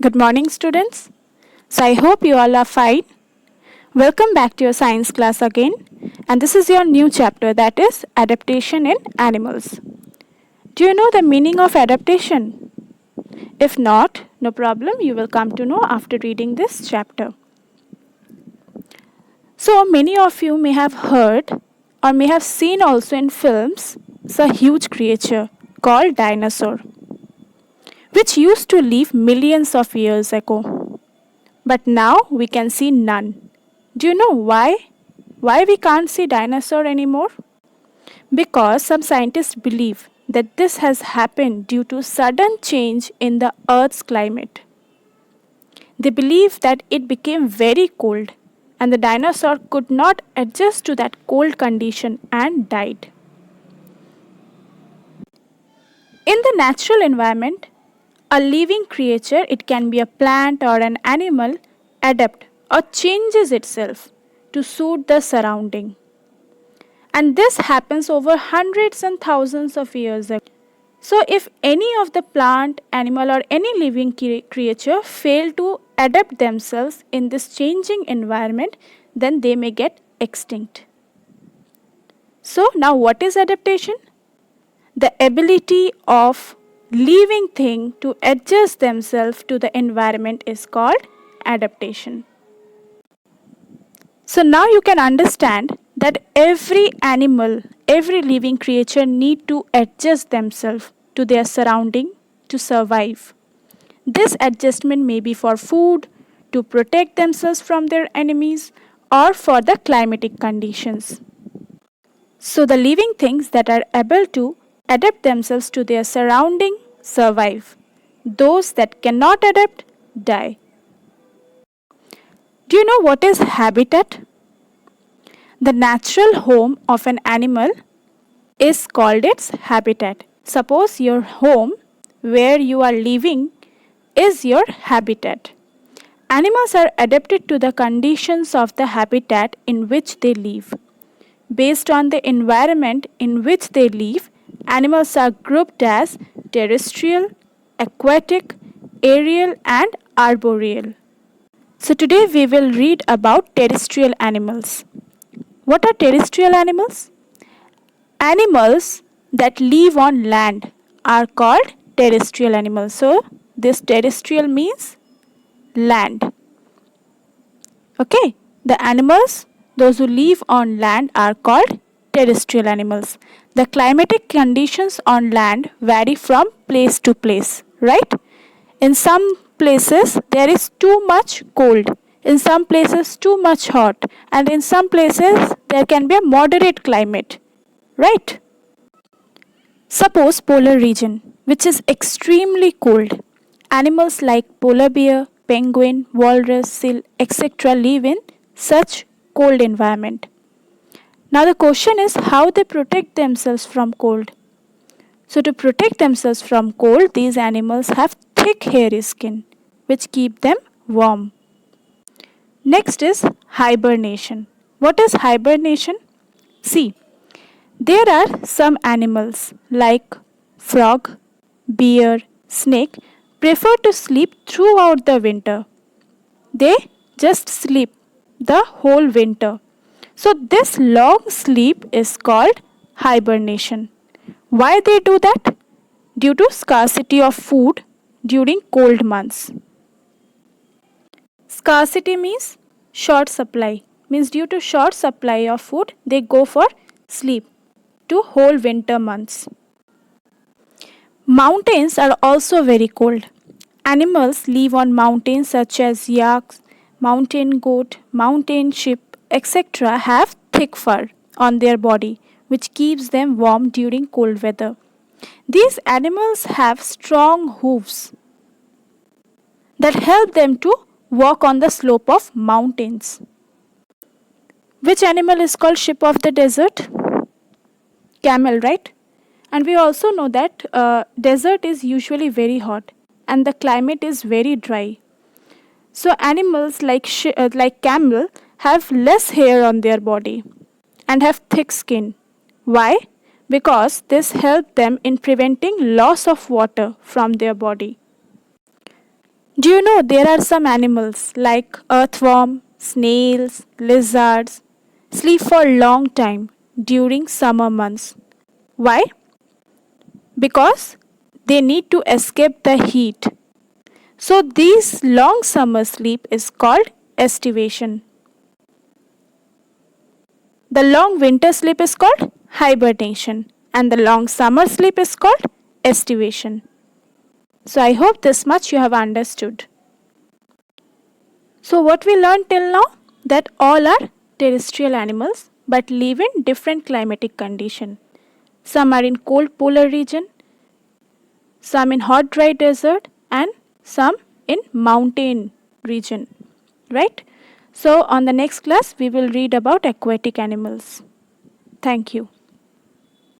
Good morning, students. So, I hope you all are fine. Welcome back to your science class again. And this is your new chapter, that is adaptation in animals. Do you know the meaning of adaptation? If not, no problem, you will come to know after reading this chapter. So, many of you may have heard or may have seen also in films a huge creature called dinosaur, which used to live millions of years ago. But now we can see none. Do you know why? Why we can't see dinosaur anymore? Because some scientists believe that this has happened due to sudden change in the Earth's climate. They believe that it became very cold and the dinosaur could not adjust to that cold condition and died. In the natural environment, a living creature, it can be a plant or an animal, adapt or changes itself to suit the surrounding. And this happens over hundreds and thousands of years ago. So if any of the plant, animal or any living creature fail to adapt themselves in this changing environment, then they may get extinct. So now what is adaptation? The ability of living thing to adjust themselves to the environment is called adaptation. So now you can understand that every animal, every living creature need to adjust themselves to their surrounding to survive. This adjustment may be for food, to protect themselves from their enemies, or for the climatic conditions. So the living things that are able to adapt themselves to their surrounding survive. Those that cannot adapt die. Do you know what is habitat? The natural home of an animal is called its habitat. Suppose your home where you are living is your habitat. Animals are adapted to the conditions of the habitat in which they live. Based on the environment in which they live, animals are grouped as terrestrial, aquatic, aerial, and arboreal. So today we will read about terrestrial animals. What are terrestrial animals? Animals that live on land are called terrestrial animals. So this terrestrial means land. Okay, the animals, those who live on land are called terrestrial animals. The climatic conditions on land vary from place to place, right? In some places there is too much cold, in some places too much hot, and in some places there can be a moderate climate, right? Suppose polar region, which is extremely cold. Animals like polar bear, penguin, walrus, seal, etc. live in such cold environment. Now the question is how they protect themselves from cold. So to protect themselves from cold, these animals have thick hairy skin which keep them warm. Next is hibernation. What is hibernation? See, there are some animals like frog, bear, snake prefer to sleep throughout the winter. They just sleep the whole winter. So this long sleep is called hibernation. Why they do that? Due to scarcity of food during cold months. Scarcity means short supply. Means due to short supply of food, they go for sleep to whole winter months. Mountains are also very cold. Animals live on mountains such as yaks, mountain goat, mountain sheep, etc. have thick fur on their body which keeps them warm during cold weather. These animals have strong hooves that help them to walk on the slope of mountains. Which animal is called sheep of the desert? Camel, right? And we also know that desert is usually very hot and the climate is very dry. So animals like camel have less hair on their body and have thick skin. Why? Because this helps them in preventing loss of water from their body. Do you know there are some animals like earthworm, snails, lizards sleep for a long time during summer months. Why? Because they need to escape the heat. So this long summer sleep is called estivation. The long winter sleep is called hibernation and the long summer sleep is called estivation. So I hope this much you have understood. So what we learned till now, that all are terrestrial animals but live in different climatic condition. Some are in cold polar region, some in hot dry desert and some in mountain region, right? So on the next class we will read about aquatic animals. Thank you.